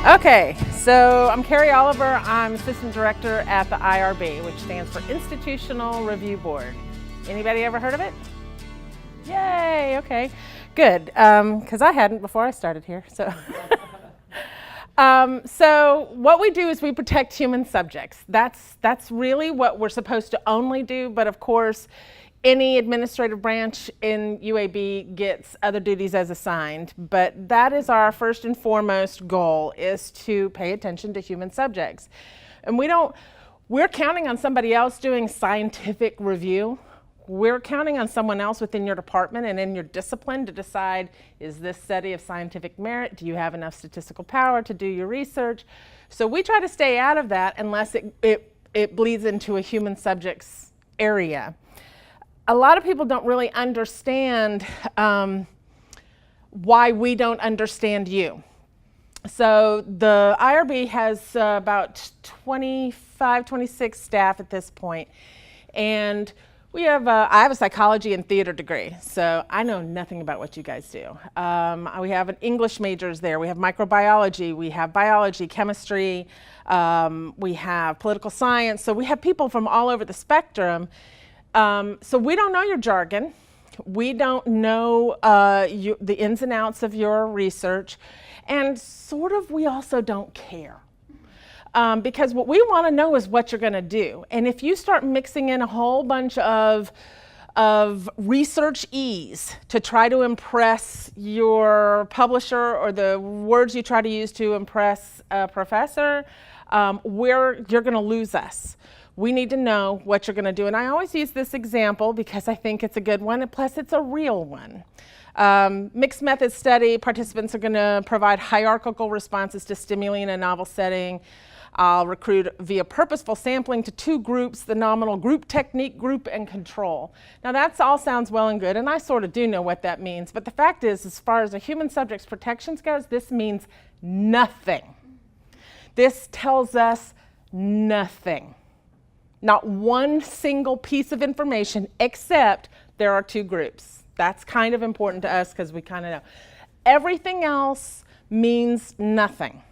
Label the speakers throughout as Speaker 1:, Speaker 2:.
Speaker 1: Okay, so I'm Cari Oliver. I'm Assistant Director at the IRB, which stands for Institutional Review Board. Anybody ever heard of it? Yay, okay, good, because I hadn't before I started here. So what we do is we protect human subjects. That's really what we're supposed to only do, but of course, any administrative branch in UAB gets other duties as assigned, but that is our first and foremost goal, is to pay attention to human subjects. And we're counting on somebody else doing scientific review. We're counting on someone else within your department and in your discipline to decide, is this study of scientific merit? Do you have enough statistical power to do your research? So we try to stay out of that unless it bleeds into a human subjects area. A lot of people don't really understand why we don't understand you. So the IRB has about 25, 26 staff at this point. And I have a psychology and theater degree, so I know nothing about what you guys do. We have an English majors there. We have microbiology. We have biology, chemistry. We have political science. So we have people from all over the spectrum. So we don't know your jargon. We don't know the ins and outs of your research. And sort of we also don't care. Because what we want to know is what you're going to do. And if you start mixing in a whole bunch of research ease to try to impress your publisher, or the words you try to use to impress a professor, you're going to lose us. We need to know what you're going to do. And I always use this example because I think it's a good one, and plus it's a real one. Mixed method study, participants are going to provide hierarchical responses to stimuli in a novel setting. I'll recruit via purposeful sampling to two groups, the nominal group technique, group, and control. Now that all sounds well and good, and I sort of do know what that means, but the fact is, as far as the human subjects protections goes, this means nothing. This tells us nothing. Not one single piece of information, except there are two groups. That's kind of important to us because we kind of know. Everything else means nothing.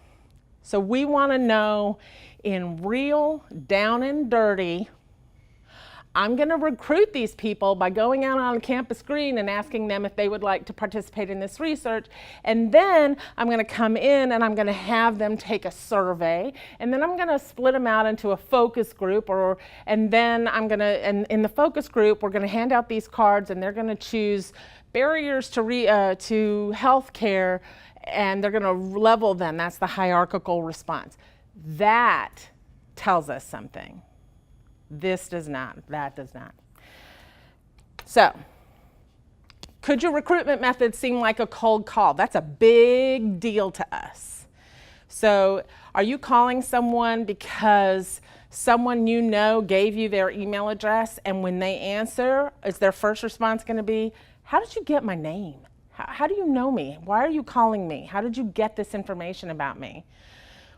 Speaker 1: So we want to know in real, down and dirty, I'm going to recruit these people by going out on a campus green and asking them if they would like to participate in this research. And then I'm going to come in and I'm going to have them take a survey. And then I'm going to split them out into a focus group. And then in the focus group, we're going to hand out these cards, and they're going to choose barriers to health care, and they're going to level them. That's the hierarchical response. That tells us something. This does not, that does not. So, could your recruitment method seem like a cold call? That's a big deal to us. So, are you calling someone because someone you know gave you their email address, and when they answer, is their first response going to be, how did you get my name? How do you know me? Why are you calling me? How did you get this information about me?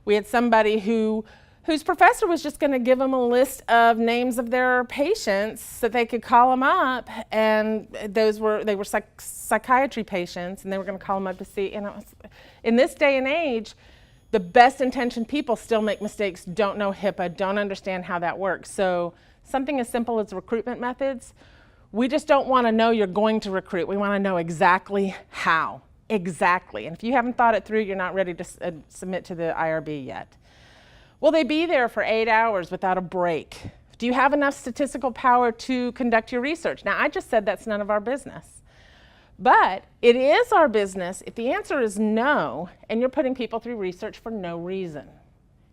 Speaker 1: We had somebody whose professor was just going to give them a list of names of their patients so they could call them up, and they were psychiatry patients, and they were going to call them up to see. In this day and age, the best intentioned people still make mistakes, don't know HIPAA, don't understand how that works. So something as simple as recruitment methods, we just don't want to know you're going to recruit. We want to know exactly how, exactly. And if you haven't thought it through, you're not ready to submit to the IRB yet. Will they be there for 8 hours without a break? Do you have enough statistical power to conduct your research? Now, I just said that's none of our business. But it is our business if the answer is no, and you're putting people through research for no reason,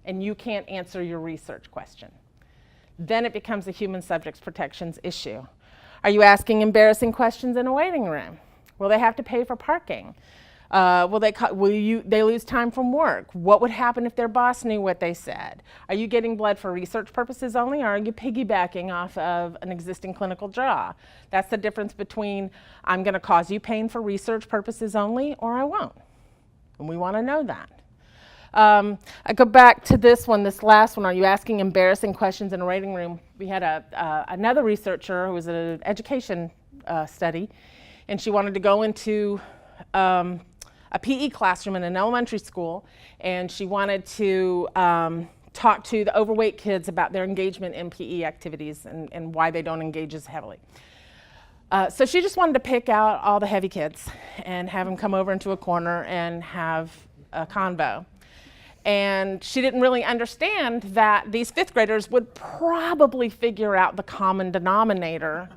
Speaker 1: and you can't answer your research question. Then it becomes a human subjects protections issue. Are you asking embarrassing questions in a waiting room? Will they have to pay for parking? Will they lose time from work? What would happen if their boss knew what they said? Are you getting blood for research purposes only, or are you piggybacking off of an existing clinical draw? That's the difference between I'm going to cause you pain for research purposes only, or I won't. And we want to know that. I go back to this last one. Are you asking embarrassing questions in a waiting room? We had another researcher who was at an education study, and she wanted to go into a PE classroom in an elementary school, and she wanted to talk to the overweight kids about their engagement in PE activities and why they don't engage as heavily. So she just wanted to pick out all the heavy kids and have them come over into a corner and have a convo. And she didn't really understand that these fifth graders would probably figure out the common denominator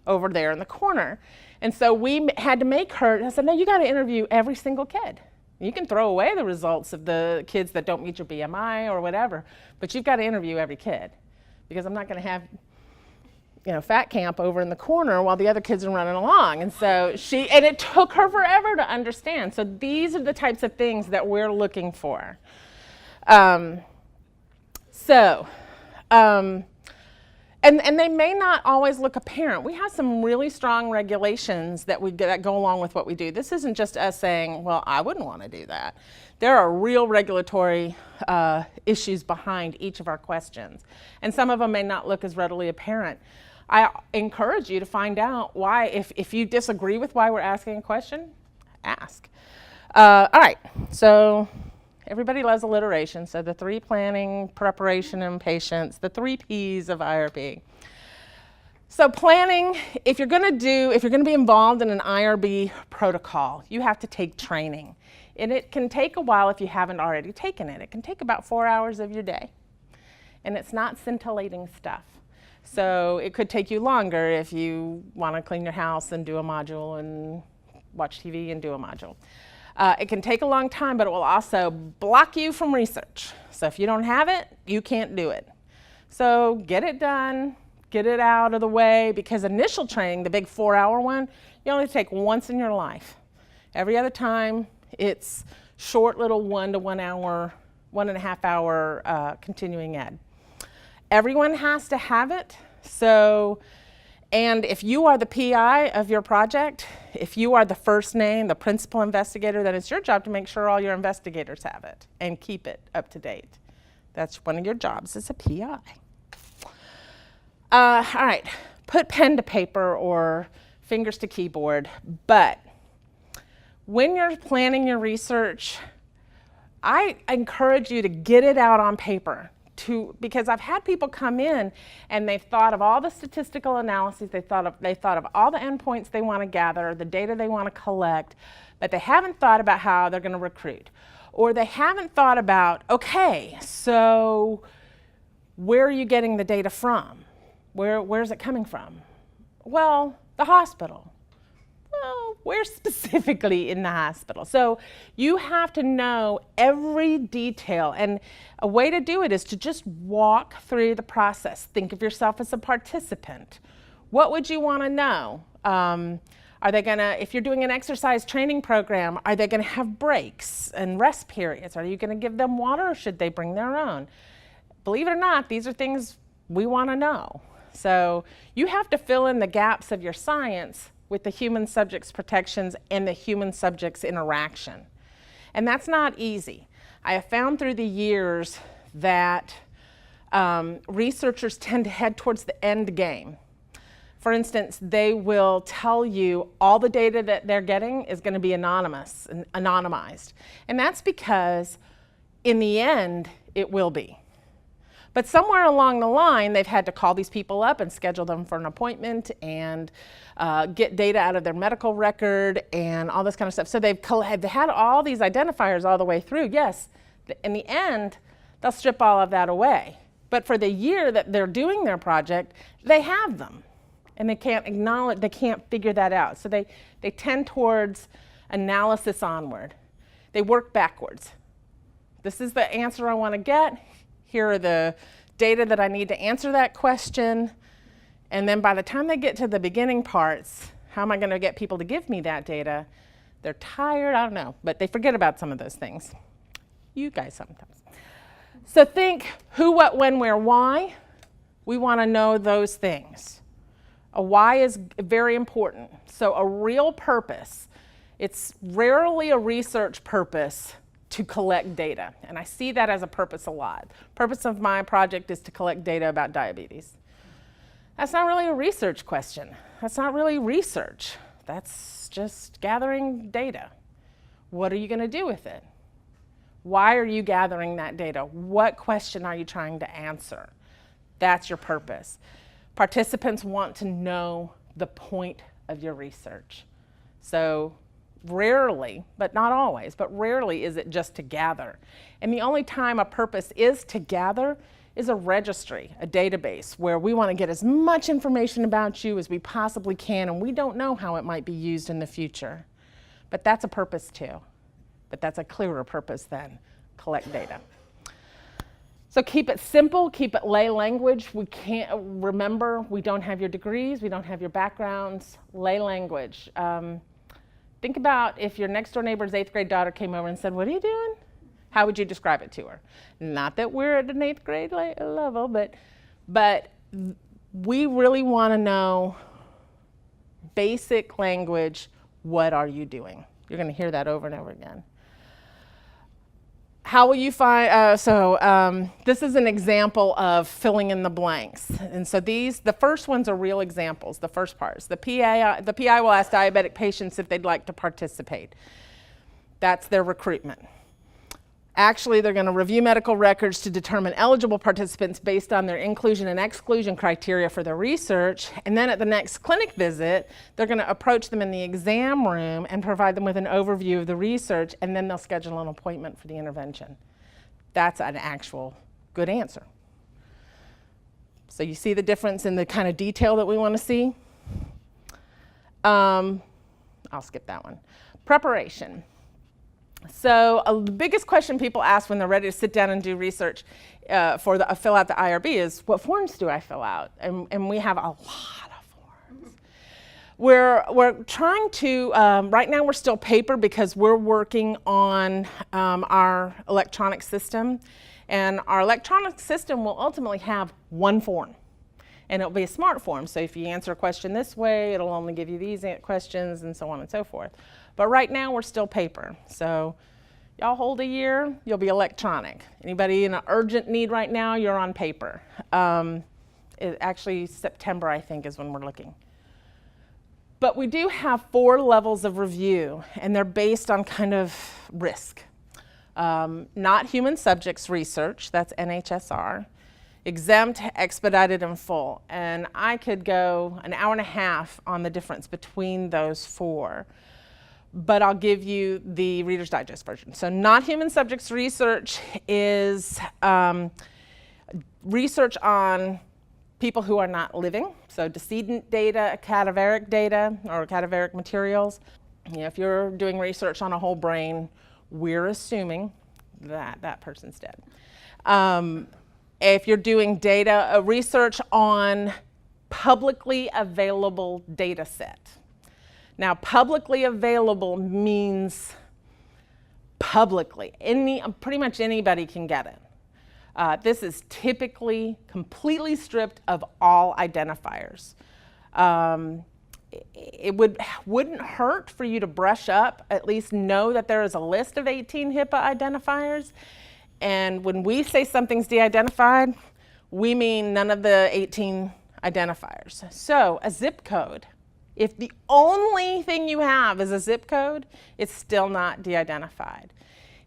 Speaker 1: over there in the corner. And so we had to make her, I said, no, you got to interview every single kid. You can throw away the results of the kids that don't meet your BMI or whatever, but you've got to interview every kid, because I'm not going to have, fat camp over in the corner while the other kids are running along. And so and it took her forever to understand. So these are the types of things that we're looking for. And they may not always look apparent. We have some really strong regulations that go along with what we do. This isn't just us saying, well, I wouldn't want to do that. There are real regulatory issues behind each of our questions. And some of them may not look as readily apparent. I encourage you to find out why, if you disagree with why we're asking a question, ask. All right, so everybody loves alliteration. So the 3: planning, preparation, and patience, the 3 P's of IRB. So planning, if you're going to be involved in an IRB protocol, you have to take training. And it can take a while if you haven't already taken it. It can take about 4 hours of your day. And it's not scintillating stuff. So it could take you longer if you want to clean your house and do a module and watch TV and do a module. It can take a long time, but it will also block you from research. So if you don't have it, you can't do it. So get it done, get it out of the way, because initial training, the big 4-hour one, you only take once in your life. Every other time, it's short little 1 to 1 hour, 1.5 hour continuing ed. Everyone has to have it. And if you are the PI of your project, if you are the first name, the principal investigator, then it's your job to make sure all your investigators have it and keep it up to date. That's one of your jobs as a PI. All right, put pen to paper or fingers to keyboard, but when you're planning your research, I encourage you to get it out on paper. Because I've had people come in and they've thought of all the statistical analyses, they thought of all the endpoints they want to gather, the data they want to collect, but they haven't thought about how they're going to recruit. Or they haven't thought about, okay, so where are you getting the data from? Where's it coming from? Well, the hospital. Well, where specifically in the hospital? So you have to know every detail, and a way to do it is to just walk through the process. Think of yourself as a participant. What would you want to know? Are they gonna, if you're doing an exercise training program, are they gonna have breaks and rest periods? Are you gonna give them water, or should they bring their own? Believe it or not, these are things we want to know. So you have to fill in the gaps of your science with the human subjects protections and the human subjects interaction. And that's not easy. I have found through the years that researchers tend to head towards the end game. For instance, they will tell you all the data that they're getting is going to be anonymized. And that's because in the end, it will be. But somewhere along the line, they've had to call these people up and schedule them for an appointment and get data out of their medical record and all this kind of stuff. So they've had all these identifiers all the way through. Yes, in the end, they'll strip all of that away. But for the year that they're doing their project, they have them. And they can't acknowledge, they can't figure that out. So they tend towards analysis onward. They work backwards. This is the answer I want to get. Here are the data that I need to answer that question. And then by the time they get to the beginning parts, how am I going to get people to give me that data? They're tired, I don't know, but they forget about some of those things. You guys sometimes. So think who, what, when, where, why. We want to know those things. A why is very important. So a real purpose. It's rarely a research purpose to collect data. And I see that as a purpose a lot. Purpose of my project is to collect data about diabetes. That's not really a research question. That's not really research. That's just gathering data. What are you going to do with it? Why are you gathering that data? What question are you trying to answer? That's your purpose. Participants want to know the point of your research. So rarely, but not always, but rarely is it just to gather. And the only time a purpose is to gather is a registry, a database, where we want to get as much information about you as we possibly can, and we don't know how it might be used in the future. But that's a purpose too. But that's a clearer purpose than collect data. So keep it simple, keep it lay language. We can't, remember, we don't have your degrees, we don't have your backgrounds, lay language. Think about if your next door neighbor's 8th grade daughter came over and said, "What are you doing?" How would you describe it to her? Not that we're at an 8th grade level, but we really want to know basic language. What are you doing? You're going to hear that over and over again. How will you find, this is an example of filling in the blanks. And so the first ones are real examples, the first parts. The PI will ask diabetic patients if they'd like to participate. That's their recruitment. Actually, they're going to review medical records to determine eligible participants based on their inclusion and exclusion criteria for their research. And then at the next clinic visit, they're going to approach them in the exam room and provide them with an overview of the research, and then they'll schedule an appointment for the intervention. That's an actual good answer. So you see the difference in the kind of detail that we want to see? I'll skip that one. Preparation. So the biggest question people ask when they're ready to sit down and do research fill out the IRB is, what forms do I fill out? And we have a lot of forms. We're trying to, right now we're still paper because we're working on our electronic system. And our electronic system will ultimately have one form. And it'll be a smart form. So if you answer a question this way, it'll only give you these questions and so on and so forth. But right now we're still paper. So y'all hold a year, you'll be electronic. Anybody in an urgent need right now, you're on paper. Actually September, I think, is when we're looking. But we do have 4 levels of review, and they're based on kind of risk. Not human subjects research, that's NHSR. Exempt, expedited, and full. And I could go an hour and a half on the difference between those 4. But I'll give you the Reader's Digest version. So not human subjects research is research on people who are not living. So decedent data, cadaveric data, or cadaveric materials. You know, if you're doing research on a whole brain, we're assuming that that person's dead. If you're doing research on publicly available data set. Now, publicly available means publicly. Pretty much anybody can get it. This is typically completely stripped of all identifiers. It wouldn't hurt for you to brush up, at least know that there is a list of 18 HIPAA identifiers. And when we say something's de-identified, we mean none of the 18 identifiers. So a zip code, if the only thing you have is a zip code, it's still not de-identified.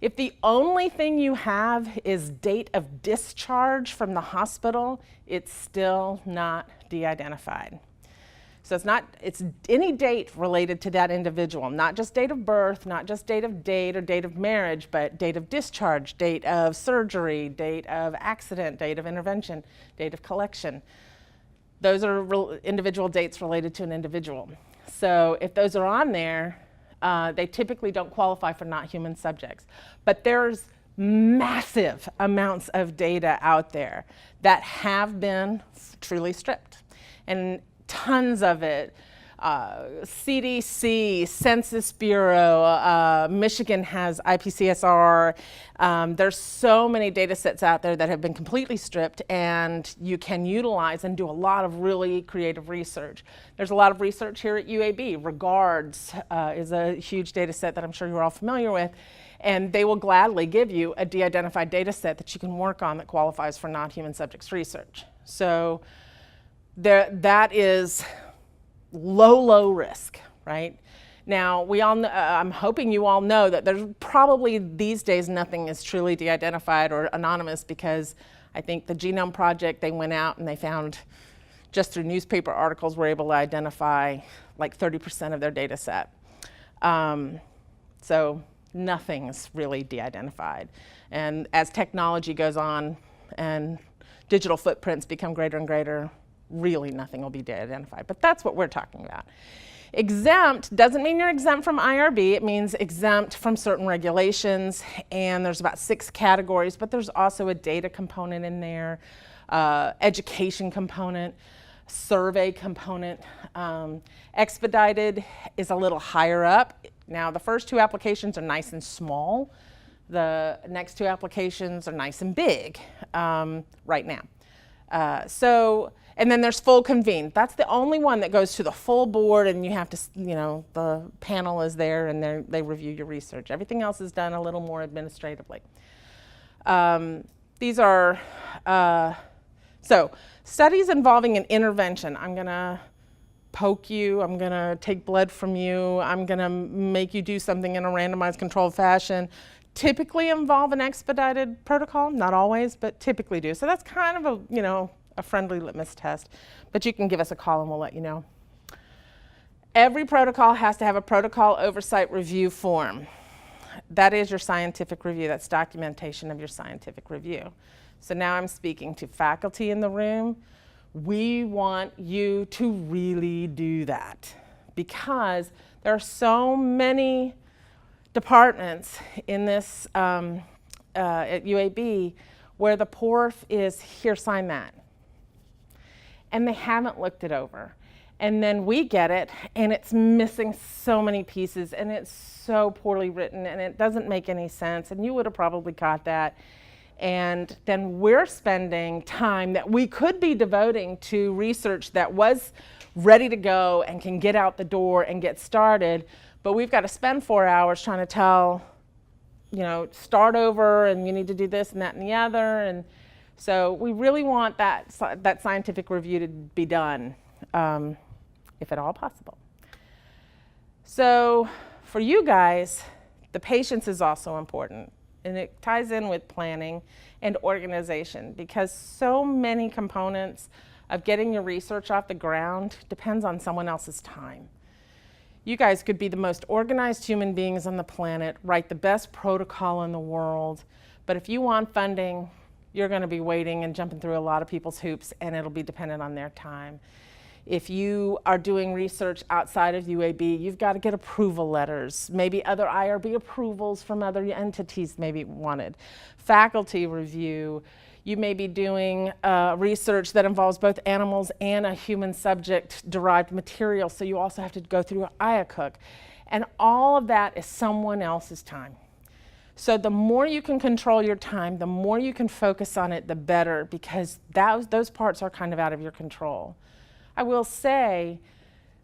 Speaker 1: If the only thing you have is date of discharge from the hospital, it's still not de-identified. So it's any date related to that individual, not just date of birth, not just date of date or date of marriage, but date of discharge, date of surgery, date of accident, date of intervention, date of collection. Those are individual dates related to an individual. So if those are on there, they typically don't qualify for not human subjects. But there's massive amounts of data out there that have been truly stripped. And tons of it. CDC, Census Bureau, Michigan has IPCSR. There's so many data sets out there that have been completely stripped, and you can utilize and do a lot of really creative research. There's a lot of research here at UAB. Regards is a huge data set that I'm sure you're all familiar with, and they will gladly give you a de-identified data set that you can work on that qualifies for non-human subjects research. So that is low risk, right? Now, we all, I'm hoping you all know that there's probably these days nothing is truly de-identified or anonymous, because I think the Genome Project, they went out and they found, just through newspaper articles, were able to identify like 30% of their data set. So nothing's really de-identified. And as technology goes on and digital footprints become greater and greater, really nothing will be de-identified. But that's what we're talking about. Exempt doesn't mean you're exempt from IRB. It means exempt from certain regulations, and there's about 6 categories, but there's also a data component in there, education component, survey component. Expedited is a little higher up. Now, the first 2 applications are nice and small. The next 2 applications are nice and big right now. And then there's full convene. That's the only one that goes to the full board, and you have to, the panel is there and they review your research. Everything else is done a little more administratively. These are, so studies involving an intervention. I'm gonna poke you, I'm gonna take blood from you, I'm gonna make you do something in a randomized controlled fashion. Typically involve an expedited protocol, not always, but typically do. So that's kind of a friendly litmus test, but you can give us a call and we'll let you know. Every protocol has to have a protocol oversight review form. That is your scientific review. That's documentation of your scientific review. So now I'm speaking to faculty in the room. We want you to really do that, because there are so many departments in this at UAB where the PORF is, here, sign that. And they haven't looked it over. And then we get it, and it's missing so many pieces, and it's so poorly written, and it doesn't make any sense, and you would have probably caught that. And then we're spending time that we could be devoting to research that was ready to go and can get out the door and get started, but we've got to spend 4 hours trying to tell, start over, and you need to do this and that and the other. And so we really want that scientific review to be done, if at all possible. So for you guys, the patience is also important, and it ties in with planning and organization, because so many components of getting your research off the ground depends on someone else's time. You guys could be the most organized human beings on the planet, write the best protocol in the world, but if you want funding, you're going to be waiting and jumping through a lot of people's hoops, and it'll be dependent on their time. If you are doing research outside of UAB, you've got to get approval letters, maybe other IRB approvals from other entities may be wanted. Faculty review. You may be doing research that involves both animals and a human subject derived material, so you also have to go through IACUC. And all of that is someone else's time. So the more you can control your time, the more you can focus on it, the better, because those parts are kind of out of your control. I will say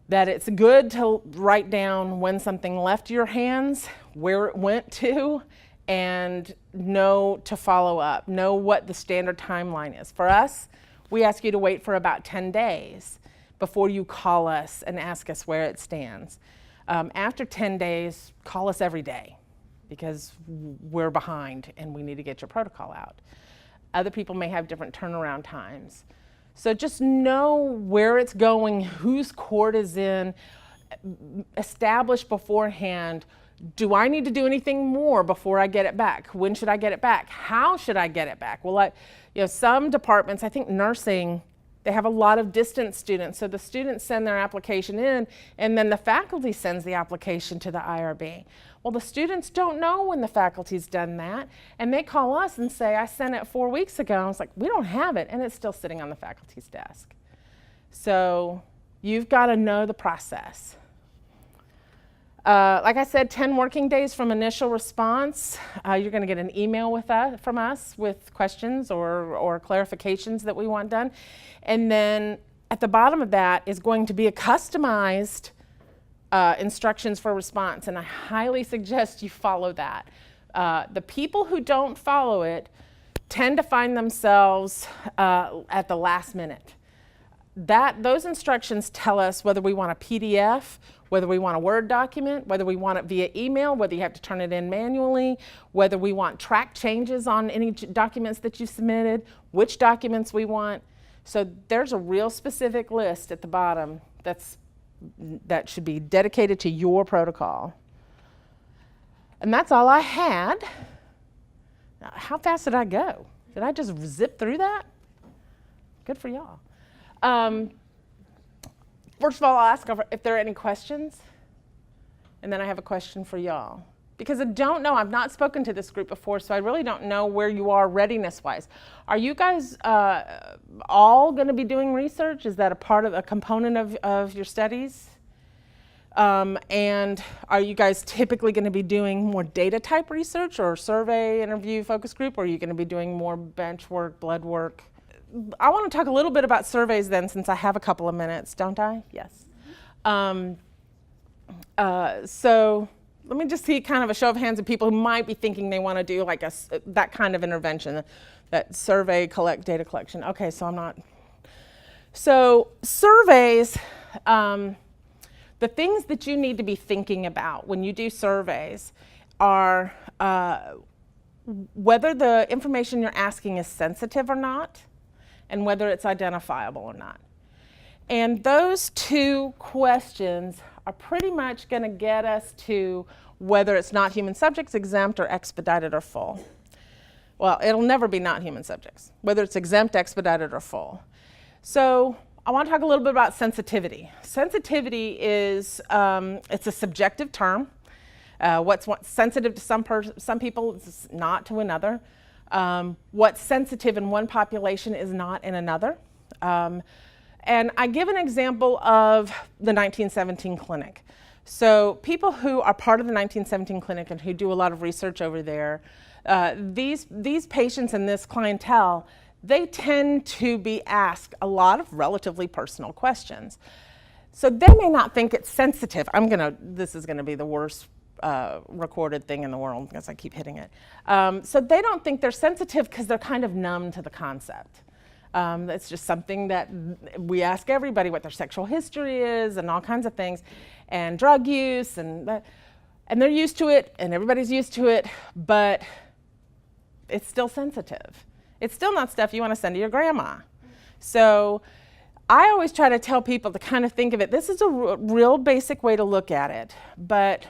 Speaker 1: that it's good to write down when something left your hands, where it went to, and know to follow up, know what the standard timeline is. For us, we ask you to wait for about 10 days before you call us and ask us where it stands. After 10 days, call us every day, because we're behind and we need to get your protocol out. Other people may have different turnaround times. So just know where it's going, whose court is in, establish beforehand, do I need to do anything more before I get it back? When should I get it back? How should I get it back? Well, some departments, I think nursing, they have a lot of distance students. So the students send their application in, and then the faculty sends the application to the IRB. Well, the students don't know when the faculty's done that, and they call us and say, I sent it 4 weeks ago. And I was like, we don't have it, and it's still sitting on the faculty's desk. So you've got to know the process. Like I said, 10 working days from initial response. You're going to get an email from us with questions or clarifications that we want done. And then at the bottom of that is going to be a customized instructions for response, and I highly suggest you follow that. The people who don't follow it tend to find themselves at the last minute. those instructions tell us whether we want a PDF, whether we want a Word document, whether we want it via email, whether you have to turn it in manually, whether we want track changes on any documents that you submitted, which documents we want. So there's a real specific list at the bottom that should be dedicated to your protocol. And that's all I had. How fast did I go? Did I just zip through that? Good for y'all. First of all, I'll ask if there are any questions, and then I have a question for y'all. Because I don't know, I've not spoken to this group before, so I really don't know where you are readiness-wise. Are you guys all going to be doing research? Is that a component of your studies? And are you guys typically going to be doing more data type research or survey, interview, focus group, or are you going to be doing more bench work, blood work? I want to talk a little bit about surveys then, since I have a couple of minutes, don't I? Yes. So let me just see kind of a show of hands of people who might be thinking they want to do like that kind of intervention, that survey, data collection. Okay, so I'm not. So surveys, the things that you need to be thinking about when you do surveys are whether the information you're asking is sensitive or not, and whether it's identifiable or not. And those two questions are pretty much going to get us to whether it's not human subjects, exempt, or expedited or full. Well, it'll never be not human subjects, whether it's exempt, expedited, or full. So I want to talk a little bit about sensitivity. Sensitivity is, it's a subjective term. What's sensitive to some people is not to another. What's sensitive in one population is not in another. And I give an example of the 1917 clinic. So people who are part of the 1917 clinic and who do a lot of research over there, these patients and this clientele, they tend to be asked a lot of relatively personal questions. So they may not think it's sensitive. This is gonna be the worst recorded thing in the world because I keep hitting it. So they don't think they're sensitive because they're kind of numb to the concept. It's just something that we ask everybody what their sexual history is and all kinds of things, and drug use, and they're used to it, and everybody's used to it, but it's still sensitive. It's still not stuff you want to send to your grandma. So I always try to tell people to kind of think of it. This is a real basic way to look at it, but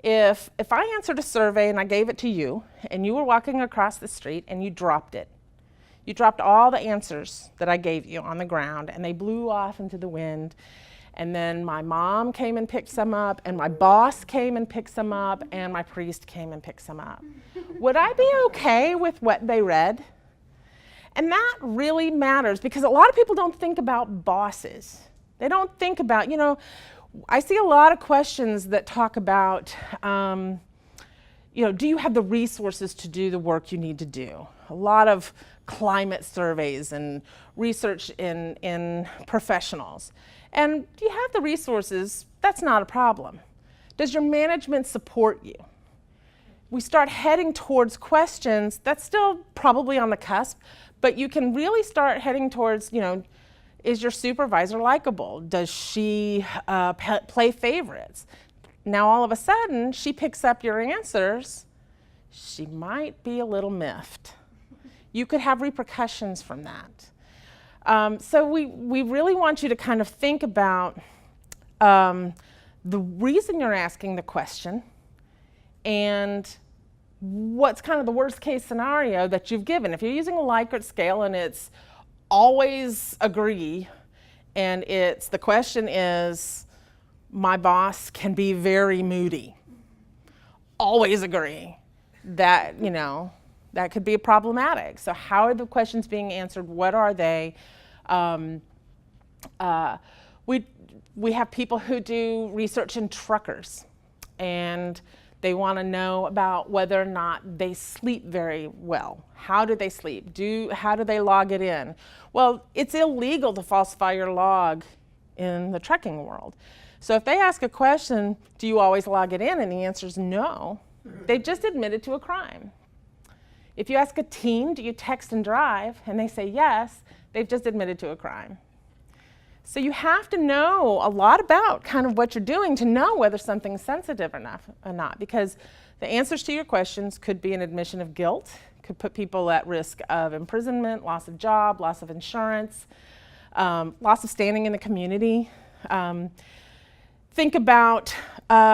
Speaker 1: if I answered a survey and I gave it to you, and you were walking across the street and you dropped it, you dropped all the answers that I gave you on the ground, and they blew off into the wind, and then my mom came and picked some up, and my boss came and picked some up, and my priest came and picked some up. Would I be okay with what they read? And that really matters, because a lot of people don't think about bosses. They don't think about, I see a lot of questions that talk about, do you have the resources to do the work you need to do? A lot of climate surveys and research in professionals. And do you have the resources? That's not a problem. Does your management support you? We start heading towards questions, that's still probably on the cusp, but you can really start heading towards, is your supervisor likable? Does she play favorites? Now all of a sudden, she picks up your answers, she might be a little miffed. You could have repercussions from that. So we really want you to kind of think about the reason you're asking the question and what's kind of the worst case scenario that you've given. If you're using a Likert scale and it's always agree, and the question is, my boss can be very moody, always agree, that, that could be problematic. So how are the questions being answered? What are they? We have people who do research in truckers, and they want to know about whether or not they sleep very well. How do they sleep? How do they log it in? Well, it's illegal to falsify your log in the trucking world. So if they ask a question, do you always log it in? And the answer is no. They've just admitted to a crime. If you ask a teen, do you text and drive? And they say yes, they've just admitted to a crime. So you have to know a lot about kind of what you're doing to know whether something's sensitive or not, because the answers to your questions could be an admission of guilt, could put people at risk of imprisonment, loss of job, loss of insurance, loss of standing in the community. Think about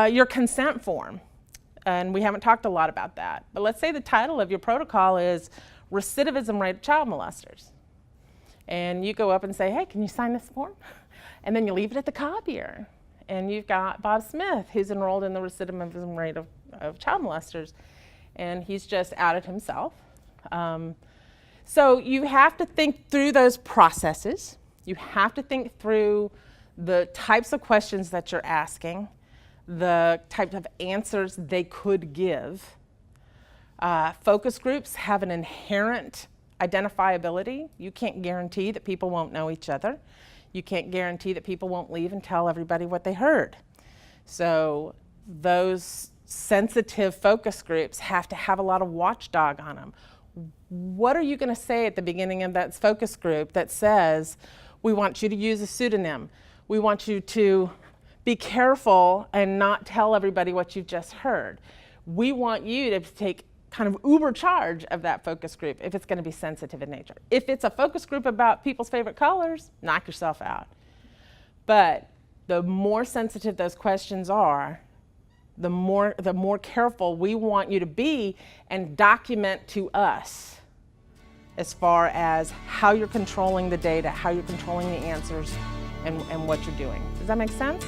Speaker 1: your consent form, and we haven't talked a lot about that. But let's say the title of your protocol is Recidivism Rate of Child Molesters. And you go up and say, hey, can you sign this form? And then you leave it at the copier. And you've got Bob Smith, who's enrolled in the recidivism rate of child molesters. And he's just outed himself. So you have to think through those processes. You have to think through the types of questions that you're asking, the types of answers they could give. Focus groups have an inherent identifiability. You can't guarantee that people won't know each other. You can't guarantee that people won't leave and tell everybody what they heard. So those sensitive focus groups have to have a lot of watchdog on them. What are you going to say at the beginning of that focus group that says, we want you to use a pseudonym. We want you to be careful and not tell everybody what you've just heard. We want you to take kind of uber charge of that focus group if it's going to be sensitive in nature. If it's a focus group about people's favorite colors, knock yourself out. But the more sensitive those questions are, the more careful we want you to be and document to us as far as how you're controlling the data, how you're controlling the answers, and what you're doing. Does that make sense?